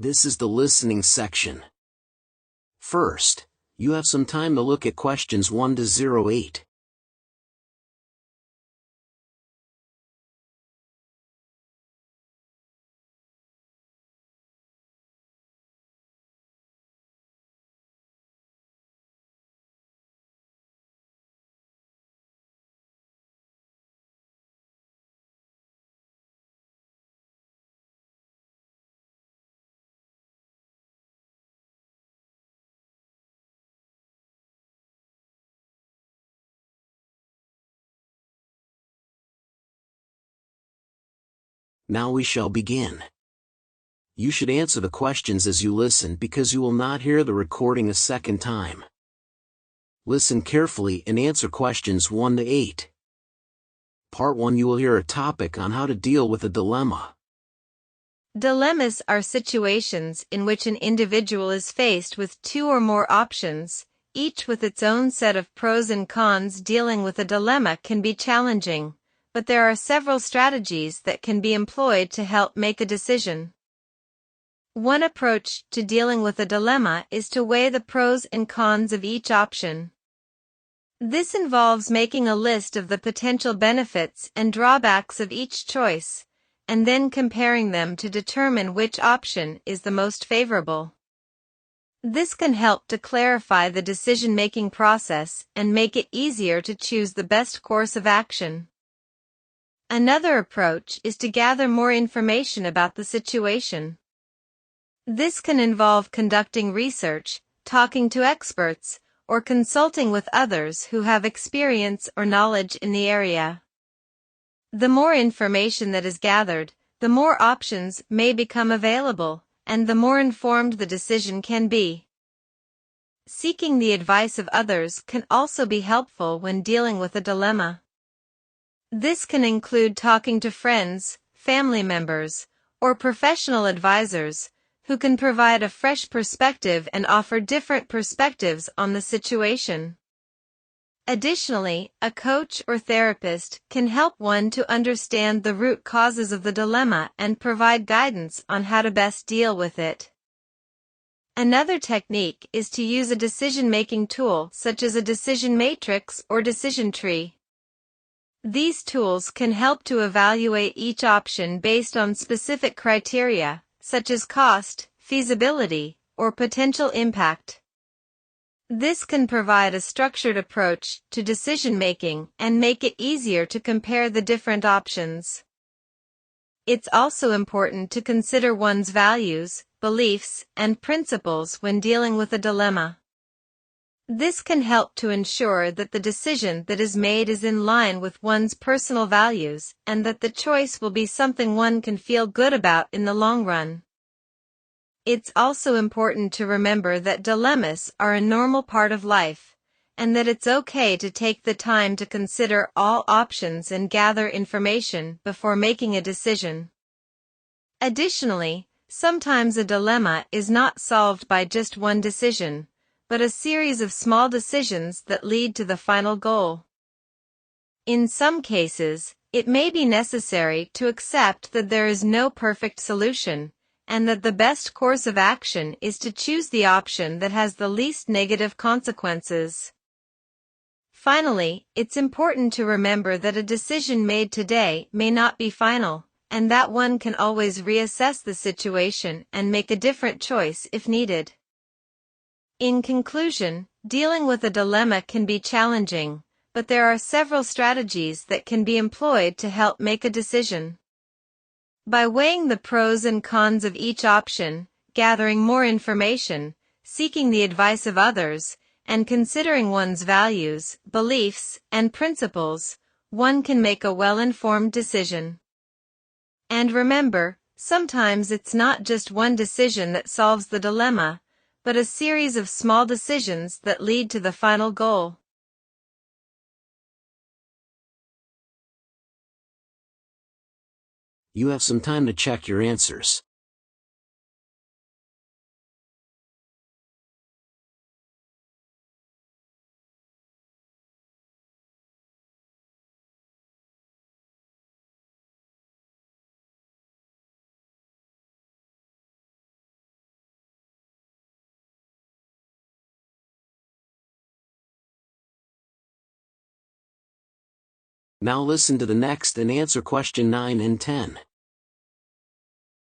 This is the listening section. First, you have some time to look at questions 1 to 08. Now we shall begin. You should answer the questions as you listen because you will not hear the recording a second time. Listen carefully and answer questions 1 to 8. Part 1, you will hear a topic on how to deal with a dilemma. Dilemmas are situations in which an individual is faced with two or more options, each with its own set of pros and cons. Dealing with a dilemma can be challenging, but there are several strategies that can be employed to help make a decision. One approach to dealing with a dilemma is to weigh the pros and cons of each option. This involves making a list of the potential benefits and drawbacks of each choice, and then comparing them to determine which option is the most favorable. This can help to clarify the decision-making process and make it easier to choose the best course of action. Another approach is to gather more information about the situation. This can involve conducting research, talking to experts, or consulting with others who have experience or knowledge in the area. The more information that is gathered, the more options may become available, and the more informed the decision can be. Seeking the advice of others can also be helpful when dealing with a dilemma. This can include talking to friends, family members, or professional advisors, who can provide a fresh perspective and offer different perspectives on the situation. Additionally, a coach or therapist can help one to understand the root causes of the dilemma and provide guidance on how to best deal with it. Another technique is to use a decision-making tool such as a decision matrix or decision tree. These tools can help to evaluate each option based on specific criteria, such as cost, feasibility, or potential impact. This can provide a structured approach to decision-making and make it easier to compare the different options. It's also important to consider one's values, beliefs, and principles when dealing with a dilemma. This can help to ensure that the decision that is made is in line with one's personal values and that the choice will be something one can feel good about in the long run. It's also important to remember that dilemmas are a normal part of life, and that it's okay to take the time to consider all options and gather information before making a decision. Additionally, sometimes a dilemma is not solved by just one decision, but a series of small decisions that lead to the final goal. In some cases, it may be necessary to accept that there is no perfect solution, and that the best course of action is to choose the option that has the least negative consequences. Finally, it's important to remember that a decision made today may not be final, and that one can always reassess the situation and make a different choice if needed. In conclusion, dealing with a dilemma can be challenging, but there are several strategies that can be employed to help make a decision. By weighing the pros and cons of each option, gathering more information, seeking the advice of others, and considering one's values, beliefs, and principles, one can make a well-informed decision. And remember, sometimes it's not just one decision that solves the dilemma, but a series of small decisions that lead to the final goal. You have some time to check your answers. Now listen to the next and answer question 9 and 10.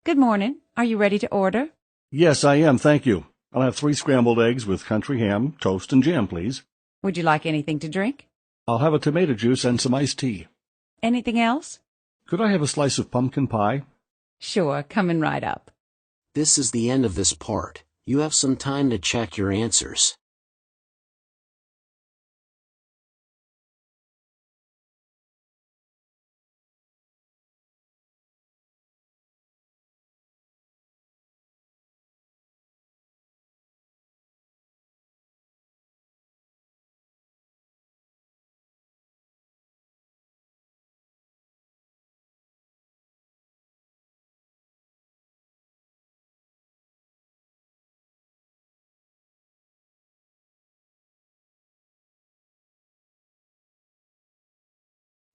Good morning. Are you ready to order? Yes, I am, thank you. I'll have 3 scrambled eggs with country ham, toast, and jam, please. Would you like anything to drink? I'll have a tomato juice and some iced tea. Anything else? Could I have a slice of pumpkin pie? Sure, coming right up. This is the end of this part. You have some time to check your answers.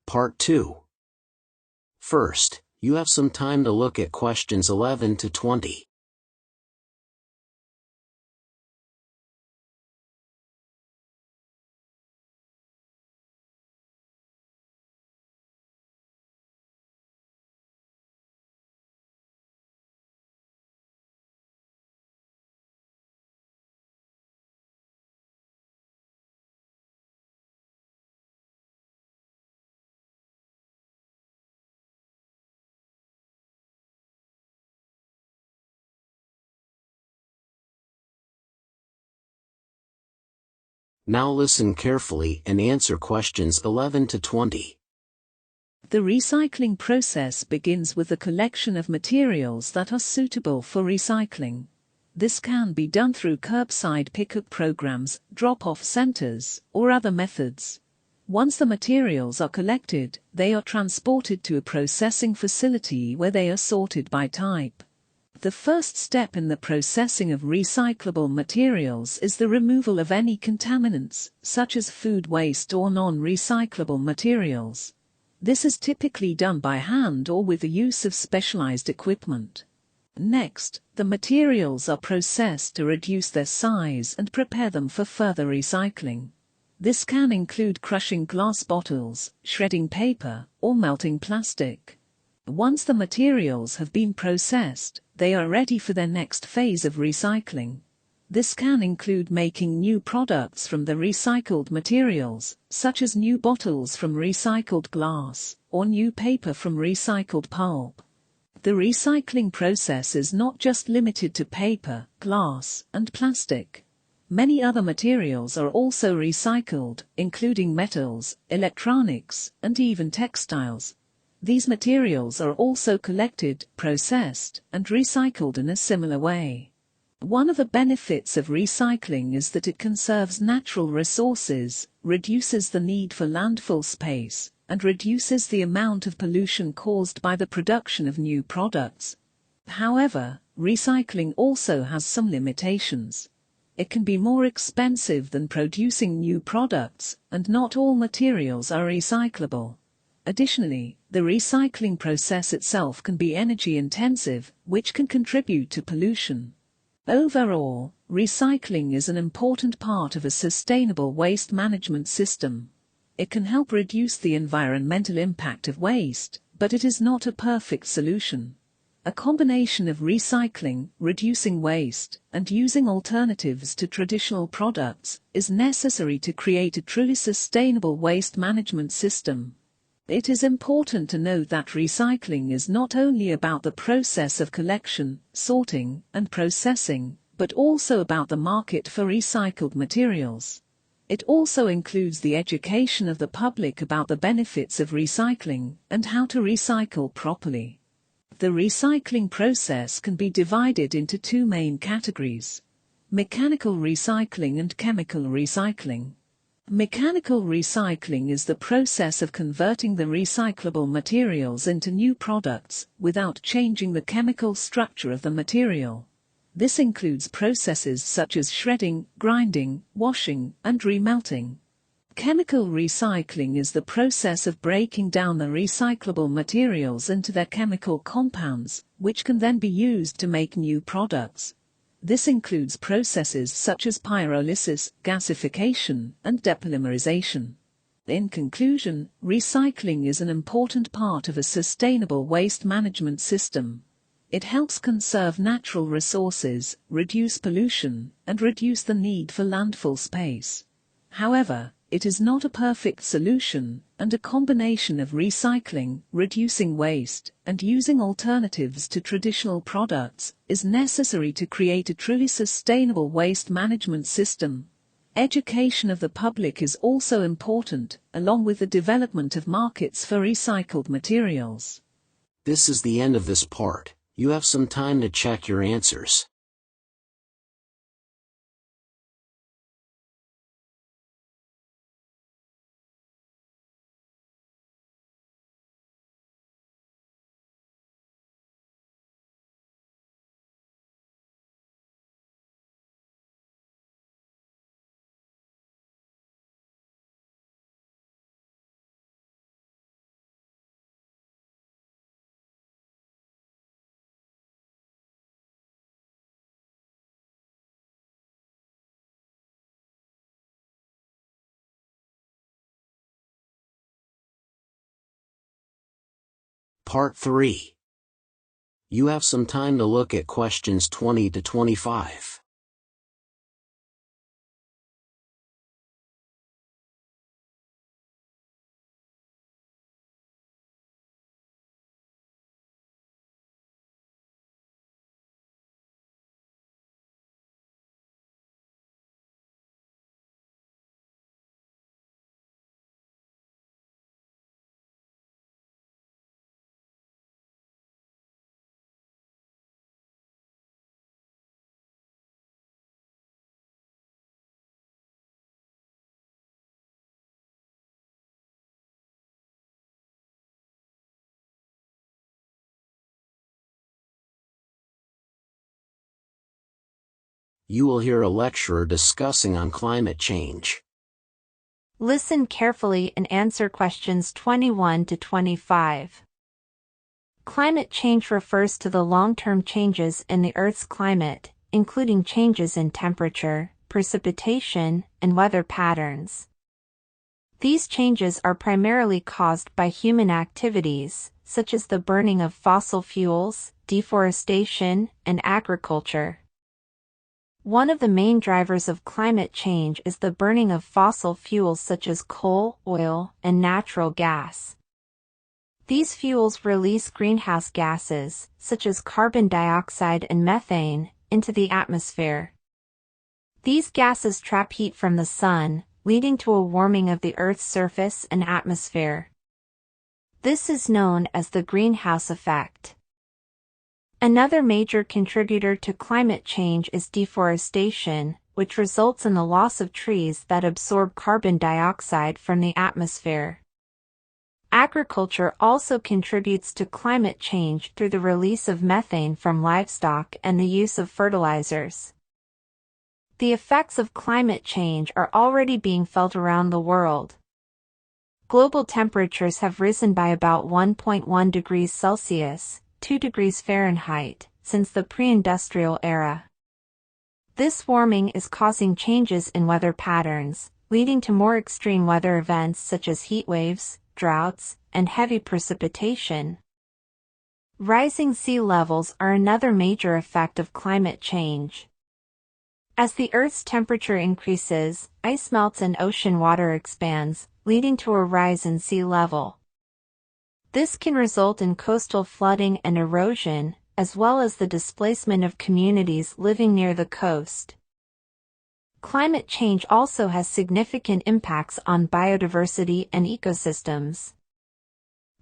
Part 2. First, you have some time to look at questions 11 to 20. Now listen carefully and answer questions 11 to 20. The recycling process begins with the collection of materials that are suitable for recycling. This can be done through curbside pickup programs, drop-off centers, or other methods. Once the materials are collected, they are transported to a processing facility where they are sorted by type. The first step in the processing of recyclable materials is the removal of any contaminants, such as food waste or non-recyclable materials. This is typically done by hand or with the use of specialized equipment. Next, the materials are processed to reduce their size and prepare them for further recycling. This can include crushing glass bottles, shredding paper, or melting plastic. Once the materials have been processed, they are ready for their next phase of recycling. This can include making new products from the recycled materials, such as new bottles from recycled glass, or new paper from recycled pulp. The recycling process is not just limited to paper, glass, and plastic. Many other materials are also recycled, including metals, electronics, and even textiles. These materials are also collected, processed, and recycled in a similar way. One of the benefits of recycling is that it conserves natural resources, reduces the need for landfill space, and reduces the amount of pollution caused by the production of new products. However, recycling also has some limitations. It can be more expensive than producing new products, and not all materials are recyclable. Additionally, the recycling process itself can be energy intensive, which can contribute to pollution. Overall, recycling is an important part of a sustainable waste management system. It can help reduce the environmental impact of waste, but it is not a perfect solution. A combination of recycling, reducing waste, and using alternatives to traditional products is necessary to create a truly sustainable waste management system. It is important to note that recycling is not only about the process of collection, sorting, and processing, but also about the market for recycled materials. It also includes the education of the public about the benefits of recycling and how to recycle properly. The recycling process can be divided into 2 main categories: mechanical recycling and chemical recycling. Mechanical recycling is the process of converting the recyclable materials into new products without changing the chemical structure of the material. This includes processes such as shredding, grinding, washing, and remelting. Chemical recycling is the process of breaking down the recyclable materials into their chemical compounds, which can then be used to make new products. This includes processes such as pyrolysis, gasification, and depolymerization. In conclusion, recycling is an important part of a sustainable waste management system. It helps conserve natural resources, reduce pollution, and reduce the need for landfill space. However, it is not a perfect solution, and a combination of recycling, reducing waste, and using alternatives to traditional products is necessary to create a truly sustainable waste management system. Education of the public is also important, along with the development of markets for recycled materials. This is the end of this part. You have some time to check your answers. Part 3. You have some time to look at questions 20 to 25. You will hear a lecturer discussing on climate change. Listen carefully and answer questions 21 to 25. Climate change refers to the long-term changes in the Earth's climate, including changes in temperature, precipitation, and weather patterns. These changes are primarily caused by human activities, such as the burning of fossil fuels, deforestation, and agriculture. One of the main drivers of climate change is the burning of fossil fuels such as coal, oil, and natural gas. These fuels release greenhouse gases, such as carbon dioxide and methane, into the atmosphere. These gases trap heat from the sun, leading to a warming of the Earth's surface and atmosphere. This is known as the greenhouse effect. Another major contributor to climate change is deforestation, which results in the loss of trees that absorb carbon dioxide from the atmosphere. Agriculture also contributes to climate change through the release of methane from livestock and the use of fertilizers. The effects of climate change are already being felt around the world. Global temperatures have risen by about 1.1 degrees Celsius, 2 degrees Fahrenheit, since the pre-industrial era. This warming is causing changes in weather patterns, leading to more extreme weather events such as heat waves, droughts, and heavy precipitation. Rising sea levels are another major effect of climate change. As the Earth's temperature increases, ice melts and ocean water expands, leading to a rise in sea level. This can result in coastal flooding and erosion, as well as the displacement of communities living near the coast. Climate change also has significant impacts on biodiversity and ecosystems.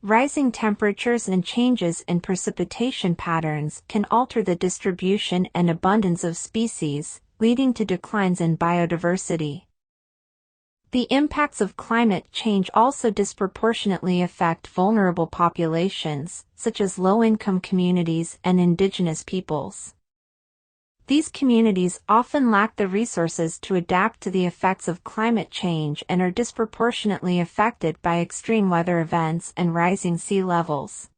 Rising temperatures and changes in precipitation patterns can alter the distribution and abundance of species, leading to declines in biodiversity. The impacts of climate change also disproportionately affect vulnerable populations, such as low-income communities and indigenous peoples. These communities often lack the resources to adapt to the effects of climate change and are disproportionately affected by extreme weather events and rising sea levels.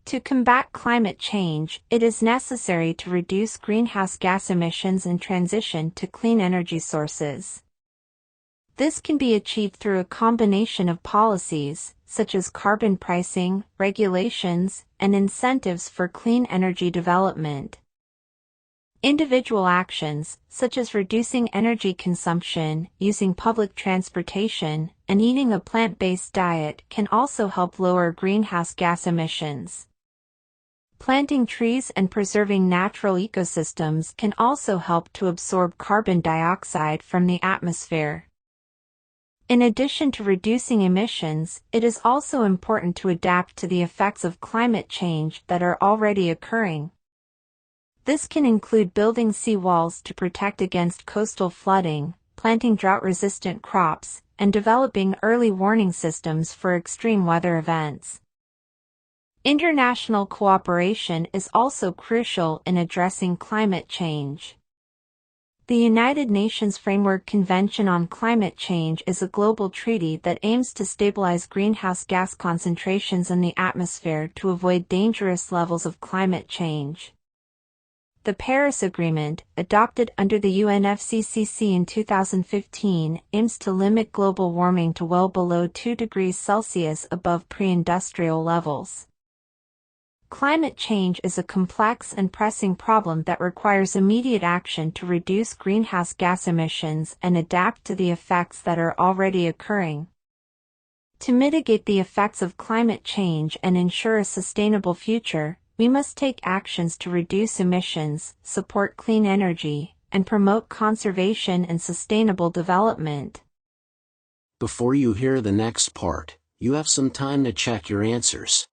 To combat climate change, it is necessary to reduce greenhouse gas emissions and transition to clean energy sources. This can be achieved through a combination of policies, such as carbon pricing, regulations, and incentives for clean energy development. Individual actions, such as reducing energy consumption, using public transportation, and eating a plant-based diet, can also help lower greenhouse gas emissions. Planting trees and preserving natural ecosystems can also help to absorb carbon dioxide from the atmosphere. In addition to reducing emissions, it is also important to adapt to the effects of climate change that are already occurring. This can include building seawalls to protect against coastal flooding, planting drought-resistant crops, and developing early warning systems for extreme weather events. International cooperation is also crucial in addressing climate change. The United Nations Framework Convention on Climate Change is a global treaty that aims to stabilize greenhouse gas concentrations in the atmosphere to avoid dangerous levels of climate change. The Paris Agreement, adopted under the UNFCCC in 2015, aims to limit global warming to well below 2 degrees Celsius above pre-industrial levels. Climate change is a complex and pressing problem that requires immediate action to reduce greenhouse gas emissions and adapt to the effects that are already occurring. To mitigate the effects of climate change and ensure a sustainable future, we must take actions to reduce emissions, support clean energy, and promote conservation and sustainable development. Before you hear the next part, you have some time to check your answers.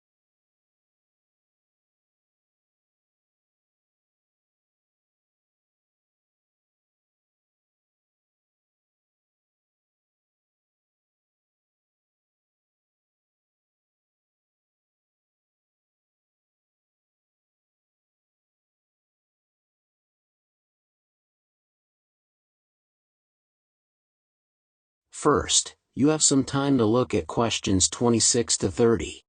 First, you have some time to look at questions 26 to 30.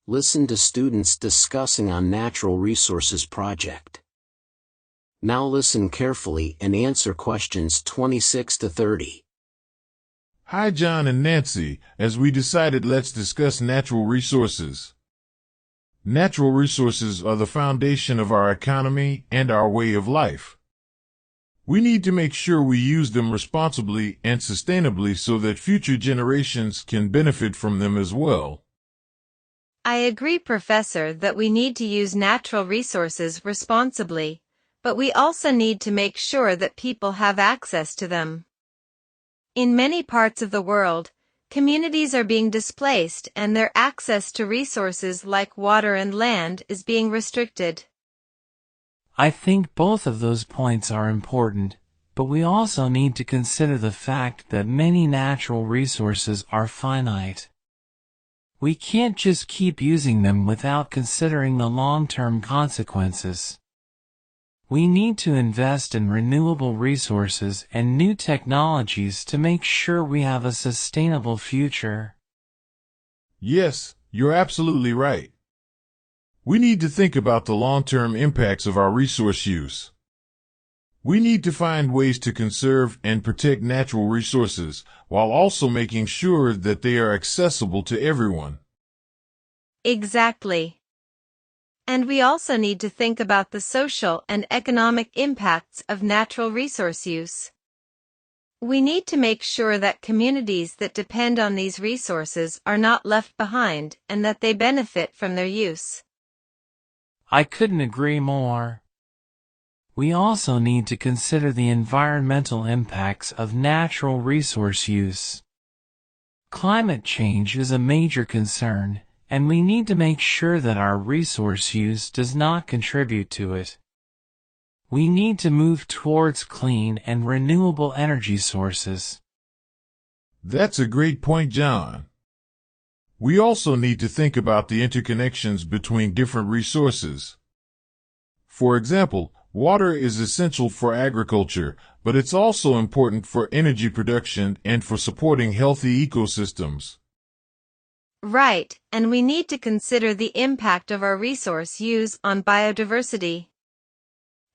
Listen to students discussing on Natural Resources Project. Now listen carefully and answer questions 26 to 30. Hi John and Nancy, as we decided, let's discuss natural resources. Natural resources are the foundation of our economy and our way of life. We need to make sure we use them responsibly and sustainably so that future generations can benefit from them as well. I agree, Professor, that we need to use natural resources responsibly, but we also need to make sure that people have access to them. In many parts of the world, communities are being displaced and their access to resources like water and land is being restricted. I think both of those points are important, but we also need to consider the fact that many natural resources are finite. We can't just keep using them without considering the long-term consequences. We need to invest in renewable resources and new technologies to make sure we have a sustainable future. Yes, you're absolutely right. We need to think about the long-term impacts of our resource use. We need to find ways to conserve and protect natural resources while also making sure that they are accessible to everyone. Exactly. And we also need to think about the social and economic impacts of natural resource use. We need to make sure that communities that depend on these resources are not left behind and that they benefit from their use. I couldn't agree more. We also need to consider the environmental impacts of natural resource use. Climate change is a major concern, and we need to make sure that our resource use does not contribute to it. We need to move towards clean and renewable energy sources. That's a great point, John. We also need to think about the interconnections between different resources. For example, water is essential for agriculture, but it's also important for energy production and for supporting healthy ecosystems. Right, and we need to consider the impact of our resource use on biodiversity.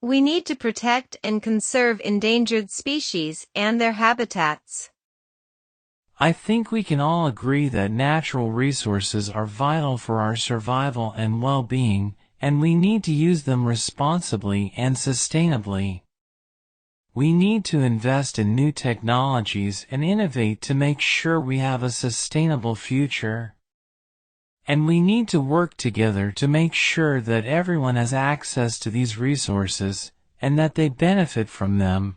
We need to protect and conserve endangered species and their habitats. I think we can all agree that natural resources are vital for our survival and well-being, and we need to use them responsibly and sustainably. We need to invest in new technologies and innovate to make sure we have a sustainable future. And we need to work together to make sure that everyone has access to these resources and that they benefit from them.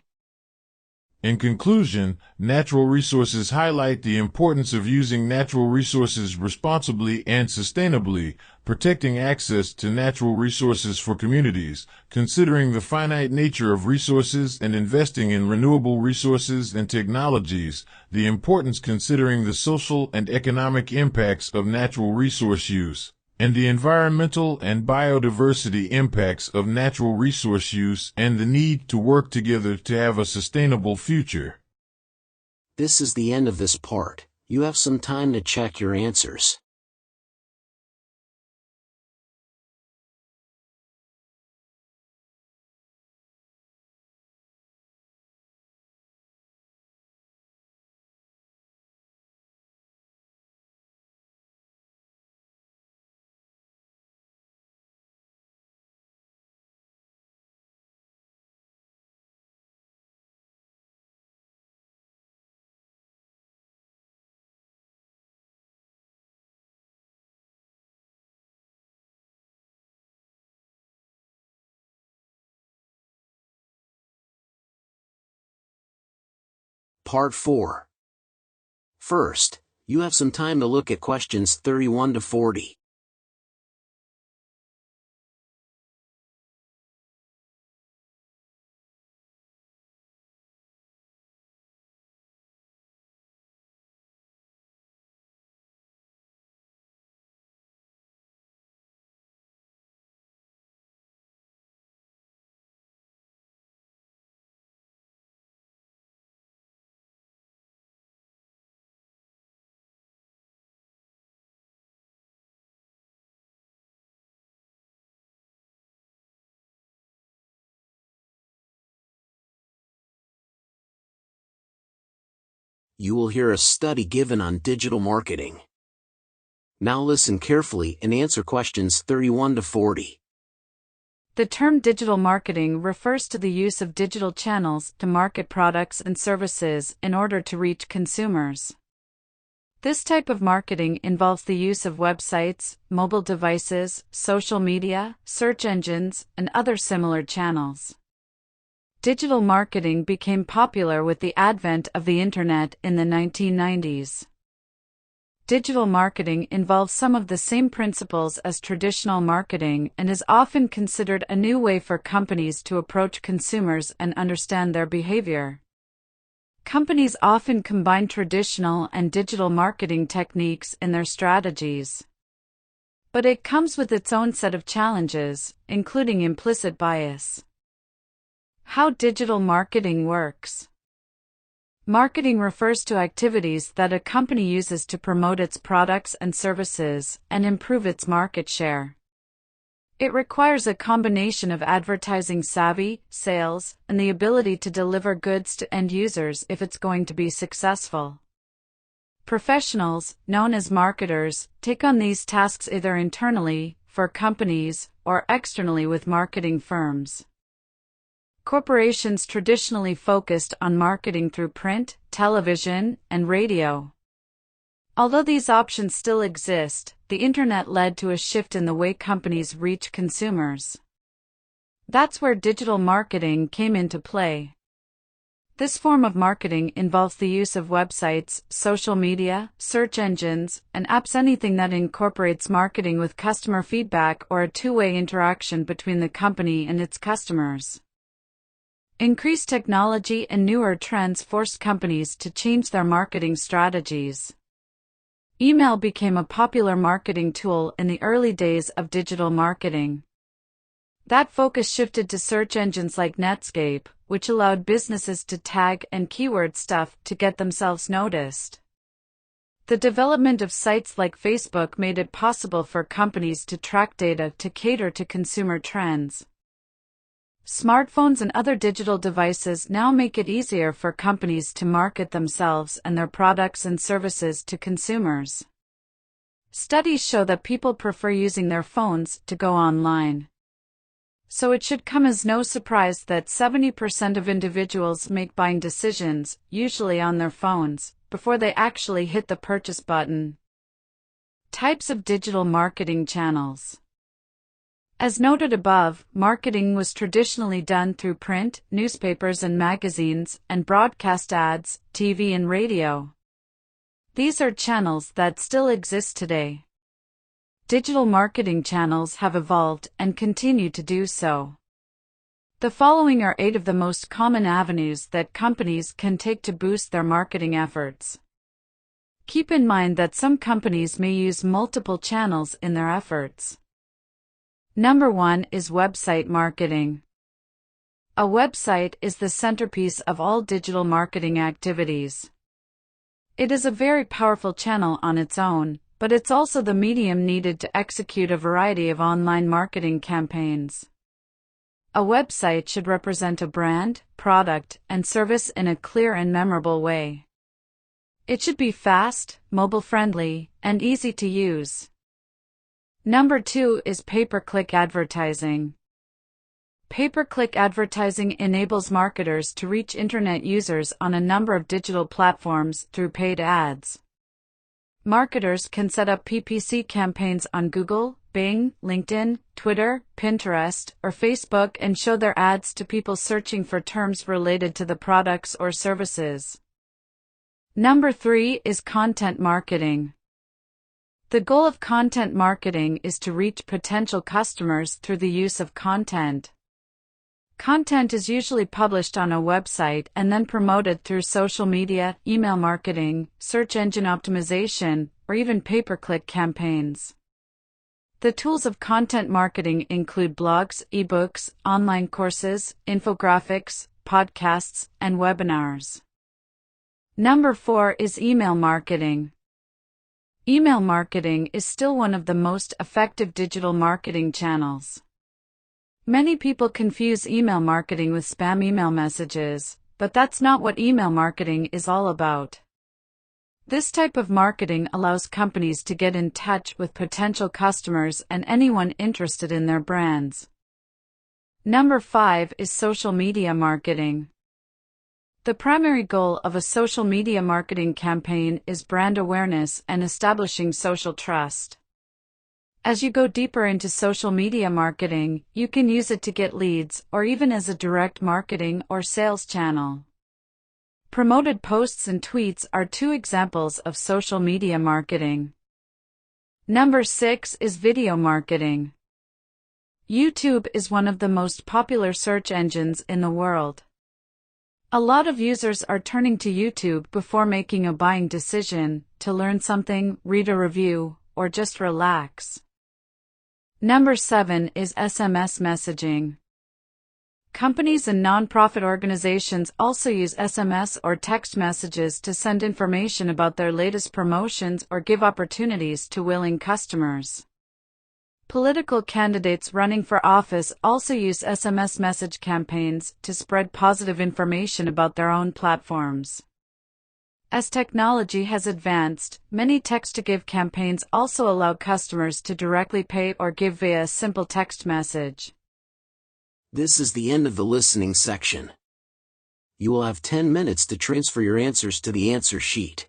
In conclusion, natural resources highlight the importance of using natural resources responsibly and sustainably, protecting access to natural resources for communities, considering the finite nature of resources and investing in renewable resources and technologies, the importance considering the social and economic impacts of natural resource use, and the environmental and biodiversity impacts of natural resource use, and the need to work together to have a sustainable future. This is the end of this part. You have some time to check your answers. Part 4. First, you have some time to look at questions 31 to 40. You will hear a study given on digital marketing. Now listen carefully and answer questions 31 to 40. The term digital marketing refers to the use of digital channels to market products and services in order to reach consumers. This type of marketing involves the use of websites, mobile devices, social media, search engines, and other similar channels. Digital marketing became popular with the advent of the Internet in the 1990s. Digital marketing involves some of the same principles as traditional marketing and is often considered a new way for companies to approach consumers and understand their behavior. Companies often combine traditional and digital marketing techniques in their strategies. But it comes with its own set of challenges, including implicit bias. How digital marketing works. Marketing refers to activities that a company uses to promote its products and services and improve its market share. It requires a combination of advertising savvy, sales, and the ability to deliver goods to end users if it's going to be successful. Professionals, known as marketers, take on these tasks either internally, for companies, or externally with marketing firms. Corporations traditionally focused on marketing through print, television, and radio. Although these options still exist, the Internet led to a shift in the way companies reach consumers. That's where digital marketing came into play. This form of marketing involves the use of websites, social media, search engines, and apps, anything that incorporates marketing with customer feedback or a two-way interaction between the company and its customers. Increased technology and newer trends forced companies to change their marketing strategies. Email became a popular marketing tool in the early days of digital marketing. That focus shifted to search engines like Netscape, which allowed businesses to tag and keyword stuff to get themselves noticed. The development of sites like Facebook made it possible for companies to track data to cater to consumer trends. Smartphones and other digital devices now make it easier for companies to market themselves and their products and services to consumers. Studies show that people prefer using their phones to go online. So it should come as no surprise that 70% of individuals make buying decisions, usually on their phones, before they actually hit the purchase button. Types of digital marketing channels. As noted above, marketing was traditionally done through print, newspapers and magazines, and broadcast ads, TV and radio. These are channels that still exist today. Digital marketing channels have evolved and continue to do so. The following are 8 of the most common avenues that companies can take to boost their marketing efforts. Keep in mind that some companies may use multiple channels in their efforts. Number 1 is website marketing. A website is the centerpiece of all digital marketing activities. It is a very powerful channel on its own, but it's also the medium needed to execute a variety of online marketing campaigns. A website should represent a brand, product, and service in a clear and memorable way. It should be fast, mobile-friendly, and easy to use. Number 2 is pay-per-click advertising. Pay-per-click advertising enables marketers to reach internet users on a number of digital platforms through paid ads. Marketers can set up PPC campaigns on Google, Bing, LinkedIn, Twitter, Pinterest, or Facebook and show their ads to people searching for terms related to the products or services. Number 3 is content marketing. The goal of content marketing is to reach potential customers through the use of content. Content is usually published on a website and then promoted through social media, email marketing, search engine optimization, or even pay-per-click campaigns. The tools of content marketing include blogs, ebooks, online courses, infographics, podcasts, and webinars. Number 4 is email marketing. Email marketing is still one of the most effective digital marketing channels. Many people confuse email marketing with spam email messages, but that's not what email marketing is all about. This type of marketing allows companies to get in touch with potential customers and anyone interested in their brands. Number 5 is social media marketing. The primary goal of a social media marketing campaign is brand awareness and establishing social trust. As you go deeper into social media marketing, you can use it to get leads or even as a direct marketing or sales channel. Promoted posts and tweets are 2 examples of social media marketing. Number 6 is video marketing. YouTube is one of the most popular search engines in the world. A lot of users are turning to YouTube before making a buying decision, to learn something, read a review, or just relax. Number 7 is SMS messaging. Companies and nonprofit organizations also use SMS or text messages to send information about their latest promotions or give opportunities to willing customers. Political candidates running for office also use SMS message campaigns to spread positive information about their own platforms. As technology has advanced, many text-to-give campaigns also allow customers to directly pay or give via a simple text message. This is the end of the listening section. You will have 10 minutes to transfer your answers to the answer sheet.